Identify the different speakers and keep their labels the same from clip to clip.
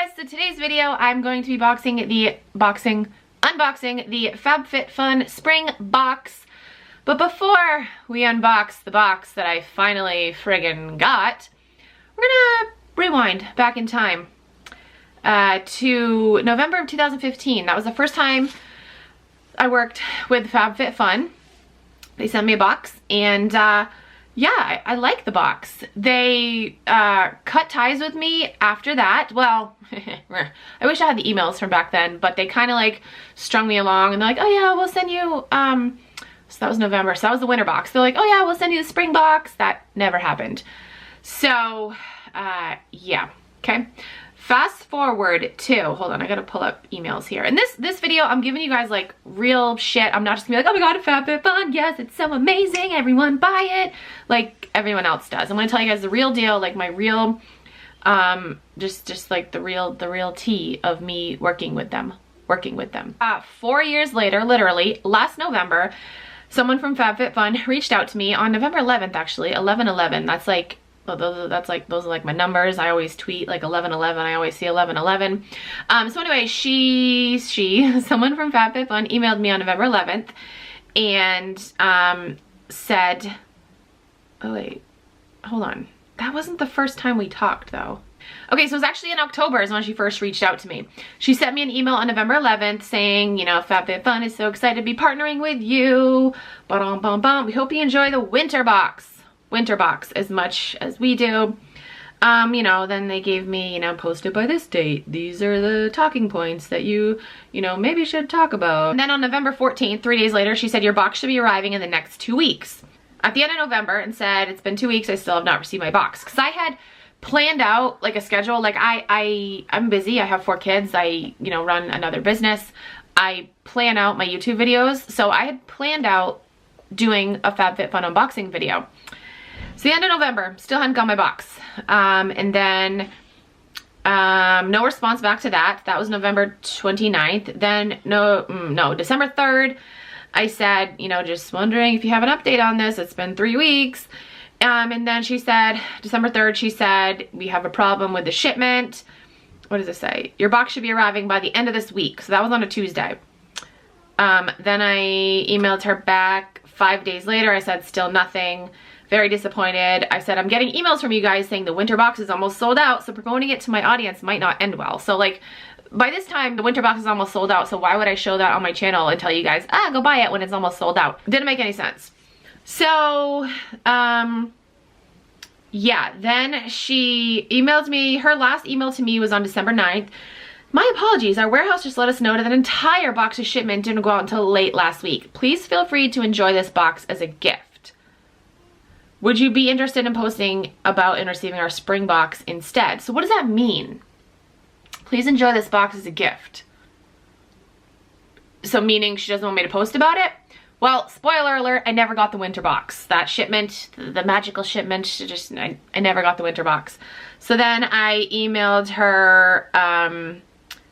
Speaker 1: Hey guys, so today's video I'm going to be unboxing the FabFitFun spring box. But before we unbox the box that I finally friggin' got, we're gonna rewind back in time to November of 2015. That was the first time I worked with FabFitFun. They sent me a box and yeah, I like the box. They cut ties with me after that. Well, I wish I had the emails from back then, but they kind of like strung me along and they're like, oh yeah, we'll send you, so that was November, so that was the winter box. They're like, oh yeah, we'll send you the spring box. That never happened. So, yeah, okay. Fast forward to, hold on, I gotta pull up emails here. And this video, I'm giving you guys like real shit. I'm not just gonna be like, oh my god, FabFitFun, yes, it's so amazing, everyone buy it, like everyone else does. I'm gonna tell you guys the real deal, like my real, just like the real tea of me working with them. 4 years later, literally, last November, someone from FabFitFun reached out to me on November 11th, actually, 11/11. That's like, well, those are like my numbers. I always tweet like 11/11. I always see 11/11. So anyway, someone from FabFitFun emailed me on November 11th and said, oh wait, hold on. That wasn't the first time we talked though. Okay, so it was actually in October is when she first reached out to me. She sent me an email on November 11th saying, you know, FabFitFun is so excited to be partnering with you. We hope you enjoy the winter box as much as we do. You know, then they gave me, you know, posted by this date. These are the talking points that you know, maybe should talk about. And then on November 14th, 3 days later, she said your box should be arriving in the next 2 weeks. At the end of November, and said it's been 2 weeks, I still have not received my box. Because I had planned out like a schedule. Like I'm busy. I have 4 kids. I, you know, run another business. I plan out my YouTube videos. So I had planned out doing a FabFitFun unboxing video. So the end of November, still hadn't got my box. And then no response back to that. That was November 29th. Then December 3rd, I said, you know, just wondering if you have an update on this. It's been 3 weeks. And then she said, December 3rd, she said, we have a problem with the shipment. What does it say? Your box should be arriving by the end of this week. So that was on a Tuesday. Then I emailed her back 5 days later. I said, still nothing. Very disappointed. I said, I'm getting emails from you guys saying the winter box is almost sold out, so promoting it to my audience might not end well. So like, by this time, the winter box is almost sold out, so why would I show that on my channel and tell you guys, go buy it when it's almost sold out? Didn't make any sense. So, yeah, then she emailed me, her last email to me was on December 9th. My apologies, our warehouse just let us know that an entire box of shipment didn't go out until late last week. Please feel free to enjoy this box as a gift. Would you be interested in posting about and receiving our spring box instead? So what does that mean? Please enjoy this box as a gift. So meaning she doesn't want me to post about it? Well, spoiler alert, I never got the winter box. That shipment, the magical shipment, I never got the winter box. So then I emailed her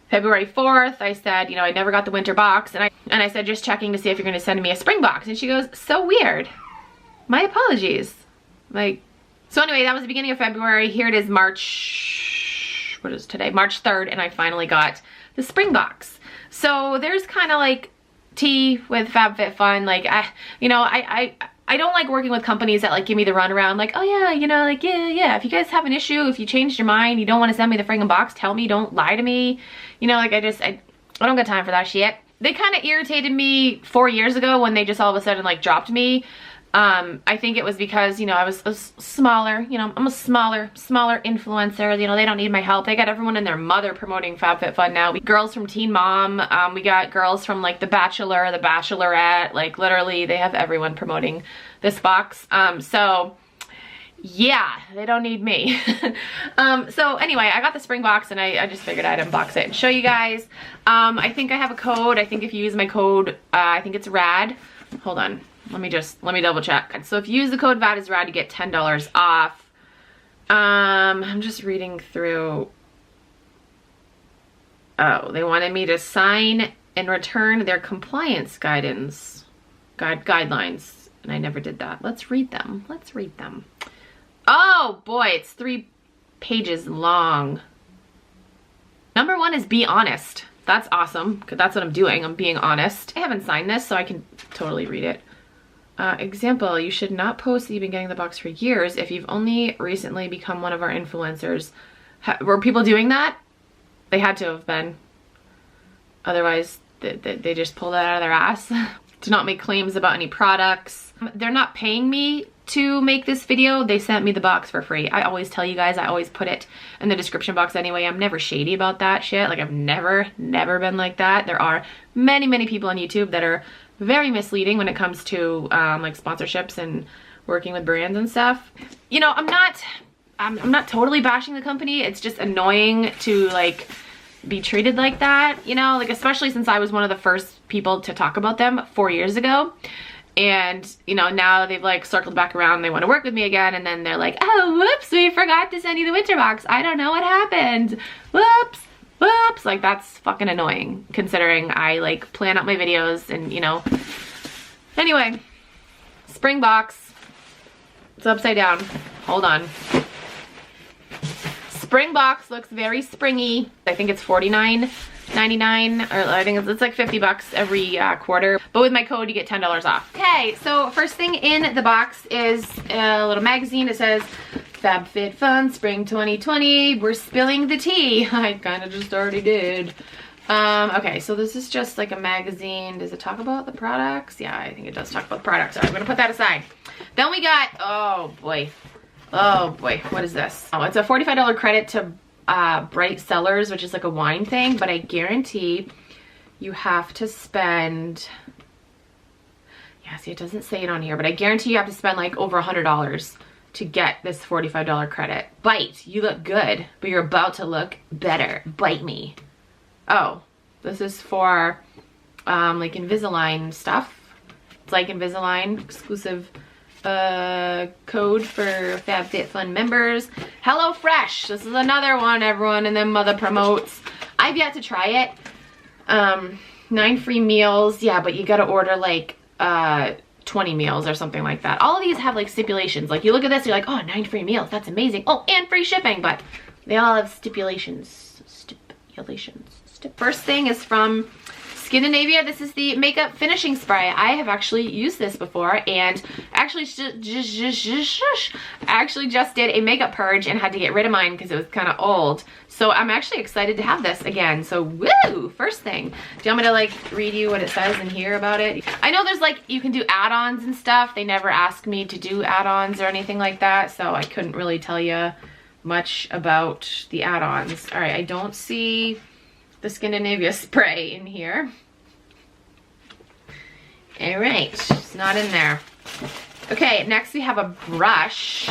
Speaker 1: February 4th. I said, you know, I never got the winter box. And I said, just checking to see if you're going to send me a spring box. And she goes, so weird. My apologies. Like, so anyway, that was the beginning of February. Here it is March, what is today? March 3rd, and I finally got the spring box. So there's kind of like tea with FabFitFun. Like, I don't like working with companies that like give me the runaround. Like, oh yeah, you know, like, yeah. If you guys have an issue, if you changed your mind, you don't want to send me the friggin' box, tell me, don't lie to me. You know, like I don't got time for that shit. They kind of irritated me 4 years ago when they just all of a sudden like dropped me. I think it was because, you know, I was smaller, you know, I'm a smaller influencer, you know, they don't need my help. They got everyone and their mother promoting FabFitFun now. We girls from Teen Mom, we got girls from like The Bachelor, The Bachelorette, like literally they have everyone promoting this box. So yeah, they don't need me. So anyway, I got the spring box and I just figured I'd unbox it and show you guys. I think I have a code. I think if you use my code, I think it's RAD. Hold on. Let me double check. So if you use the code VAD is RAD, you get $10 off. I'm just reading through. Oh, they wanted me to sign and return their compliance guidelines. And I never did that. Let's read them. Oh boy, it's 3 pages long. one is be honest. That's awesome, because that's what I'm doing. I'm being honest. I haven't signed this, so I can totally read it. Example, you should not post that you've been getting the box for years if you've only recently become one of our influencers. Were people doing that? They had to have been. Otherwise, they just pulled that out of their ass. Do not make claims about any products. They're not paying me to make this video. They sent me the box for free. I always tell you guys, I always put it in the description box anyway. I'm never shady about that shit. Like, I've never been like that. There are many people on YouTube that are very misleading when it comes to like sponsorships and working with brands and stuff. You know, I'm not totally bashing the company. It's just annoying to like be treated like that, you know, like especially since I was one of the first people to talk about them 4 years ago. And, you know, now they've like circled back around, they want to work with me again, and then they're like, oh, whoops, we forgot to send you the winter box. I don't know what happened. Whoops. Like, that's fucking annoying considering I like plan out my videos and, you know. Anyway, spring box. It's upside down. Hold on. Spring box looks very springy. I think it's $49.99, or I think it's like 50 bucks every quarter. But with my code, you get $10 off. Okay, so first thing in the box is a little magazine. It says FabFitFun Spring 2020. We're spilling the tea. I kind of just already did. Okay, so this is just like a magazine. Does it talk about the products? Yeah, I think it does talk about the products. All right, I'm gonna put that aside. Then we got, oh boy, what is this? Oh, it's a $45 credit to Bright Cellars, which is like a wine thing, but I guarantee you have to spend, yeah, see, it doesn't say it on here, but I guarantee you have to spend like over $100 to get this $45 credit. Bite, you look good, but you're about to look better. Bite me. Oh, this is for like Invisalign stuff. It's like Invisalign exclusive code for FabFitFun members. HelloFresh, this is another one everyone and their mother promotes. I've yet to try it. 9 free meals, yeah, but you gotta order like 20 meals or something like that. All of these have like stipulations. Like, you look at this, you're like, oh, 9 free meals, that's amazing. Oh, and free shipping, but they all have stipulations. First thing is from Scandinavia. This is the makeup finishing spray. I have actually used this before, and actually just did a makeup purge and had to get rid of mine because it was kind of old. So I'm actually excited to have this again. So woo! First thing. Do you want me to like read you what it says in here about it? I know there's like, you can do add-ons and stuff. They never asked me to do add-ons or anything like that, so I couldn't really tell you much about the add-ons. All right, I don't see the Scandinavia spray in here. All right, it's not in there. Okay, next we have a brush,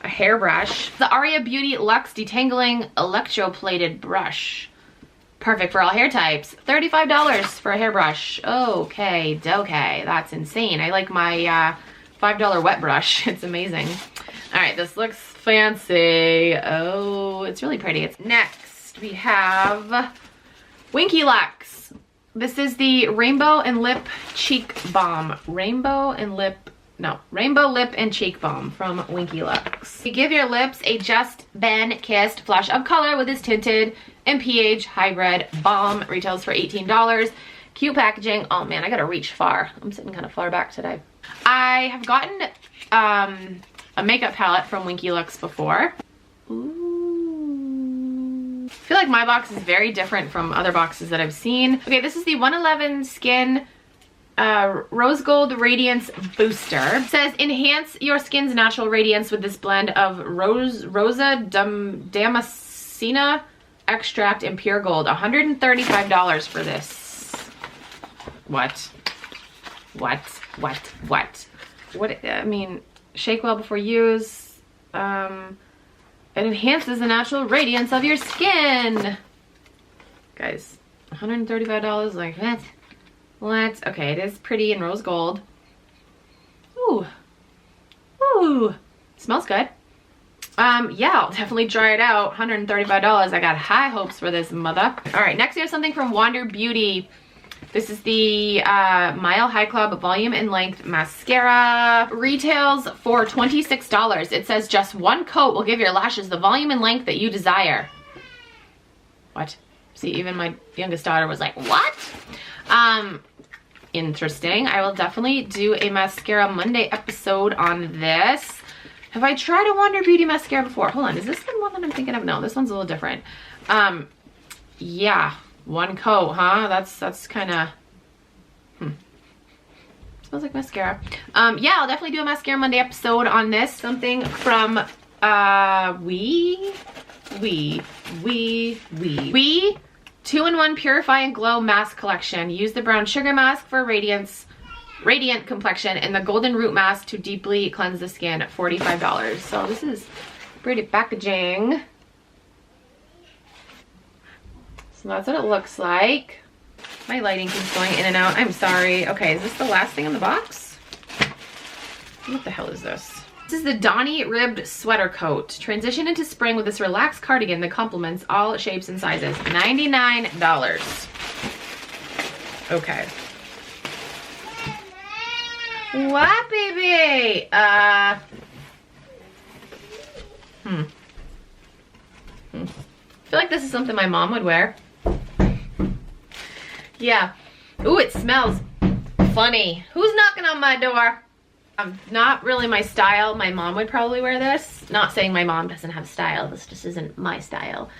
Speaker 1: a hairbrush. The Aria Beauty Luxe Detangling Electroplated Brush. Perfect for all hair types. $35 for a hairbrush. Okay, that's insane. I like my $5 wet brush. It's amazing. All right, this looks fancy. Oh, it's really pretty. Next, we have Winky Lux. This is the Rainbow and Lip Cheek Balm. Rainbow Lip and Cheek Balm from Winky Lux. You give your lips a just been kissed flush of color with this tinted and pH hybrid balm. Retails for $18. Cute packaging. Oh man, I gotta reach far. I'm sitting kind of far back today. I have gotten a makeup palette from Winky Lux before. Ooh. I feel like my box is very different from other boxes that I've seen. Okay, this is the 111 Skin Rose Gold Radiance Booster. It says, enhance your skin's natural radiance with this blend of Rosa Damascena extract and pure gold. $135 for this. What? I mean, shake well before use. It enhances the natural radiance of your skin. Guys, $135, like that. What? Okay, it is pretty in rose gold. Ooh. Ooh. Smells good. Yeah, I'll definitely try it out. $135. I got high hopes for this mother. All right, next we have something from Wander Beauty. This is the Mile High Club Volume and Length Mascara. Retails for $26. It says just one coat will give your lashes the volume and length that you desire. What? See, even my youngest daughter was like, what? Interesting. I will definitely do a Mascara Monday episode on this. Have I tried a Wonder Beauty mascara before? Hold on, is this the one that I'm thinking of? No, this one's a little different. Yeah, one coat, huh? That's kind of, smells like mascara. Yeah, I'll definitely do a Mascara Monday episode on this. Something from, We 2-in-1 Purify and Glow Mask Collection. Use the brown sugar mask for radiant complexion and the golden root mask to deeply cleanse the skin at $45. So this is pretty packaging. So that's what it looks like. My lighting keeps going in and out. I'm sorry. Okay, is this the last thing in the box? What the hell is this? This is the Donny Ribbed Sweater Coat. Transition into spring with this relaxed cardigan that complements all shapes and sizes. $99. Okay. What, baby? I feel like this is something my mom would wear. Yeah. Ooh, it smells funny. Who's knocking on my door? Not really my style. My mom would probably wear this. Not saying my mom doesn't have style. This just isn't my style.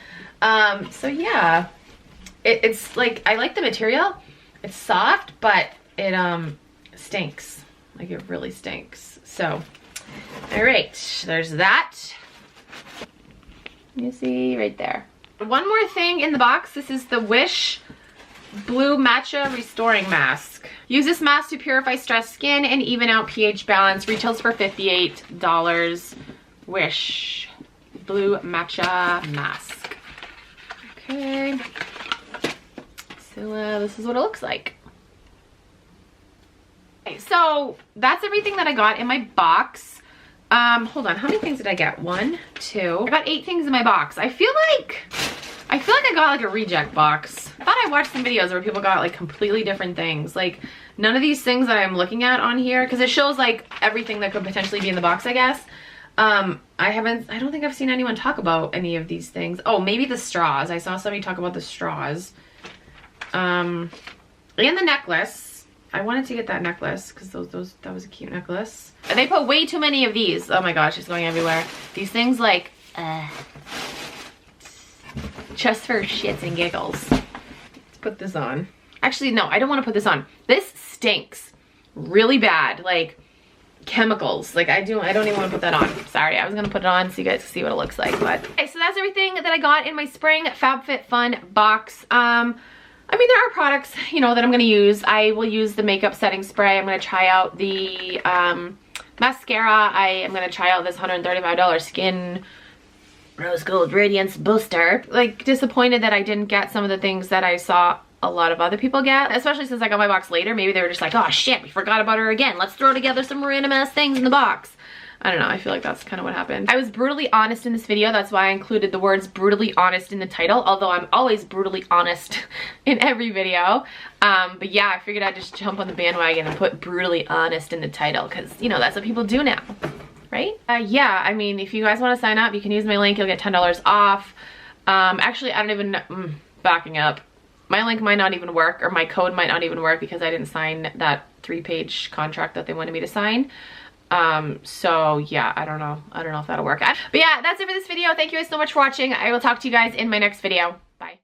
Speaker 1: So yeah. It's like, I like the material. It's soft, but it stinks. Like it really stinks. So, all right, there's that. You see right there. One more thing in the box. This is the Wish Blue Matcha Restoring Mask. Use this mask to purify stressed skin and even out pH balance. Retails for $58. Wish Blue Matcha Mask. Okay. So this is what it looks like. Okay, so that's everything that I got in my box. Hold on, how many things did I get? 1, 2. I got 8 things in my box. I feel like I got like a reject box. I thought I watched some videos where people got like completely different things. Like none of these things that I'm looking at on here, because it shows like everything that could potentially be in the box, I guess. I don't think I've seen anyone talk about any of these things. Oh, maybe the straws. I saw somebody talk about the straws. And the necklace. I wanted to get that necklace because that was a cute necklace. And they put way too many of these. Oh my gosh, it's going everywhere. These things like, just for shits and giggles. Let's put this on. Actually, no, I don't want to put this on. This stinks really bad. Like chemicals. Like I don't even want to put that on. Sorry, I was gonna put it on so you guys can see what it looks like. But okay, so that's everything that I got in my spring FabFitFun box. I mean, there are products, you know, that I'm going to use. I will use the makeup setting spray. I'm going to try out the mascara. I am going to try out this $135 Skin Rose Gold Radiance Booster. Like, disappointed that I didn't get some of the things that I saw a lot of other people get. Especially since I got my box later. Maybe they were just like, oh shit, we forgot about her again. Let's throw together some random ass things in the box. I don't know, I feel like that's kind of what happened. I was brutally honest in this video. That's why I included the words brutally honest in the title, although I'm always brutally honest in every video. But yeah, I figured I'd just jump on the bandwagon and put brutally honest in the title because, you know, that's what people do now, right? Yeah, I mean, if you guys want to sign up, you can use my link. You'll get $10 off. Actually, I don't even know, backing up. My link might not even work, or my code might not even work because I didn't sign that 3-page contract that they wanted me to sign. So yeah, I don't know if that'll work. But yeah, that's it for this video. Thank you guys so much for watching. I will talk to you guys in my next video. Bye.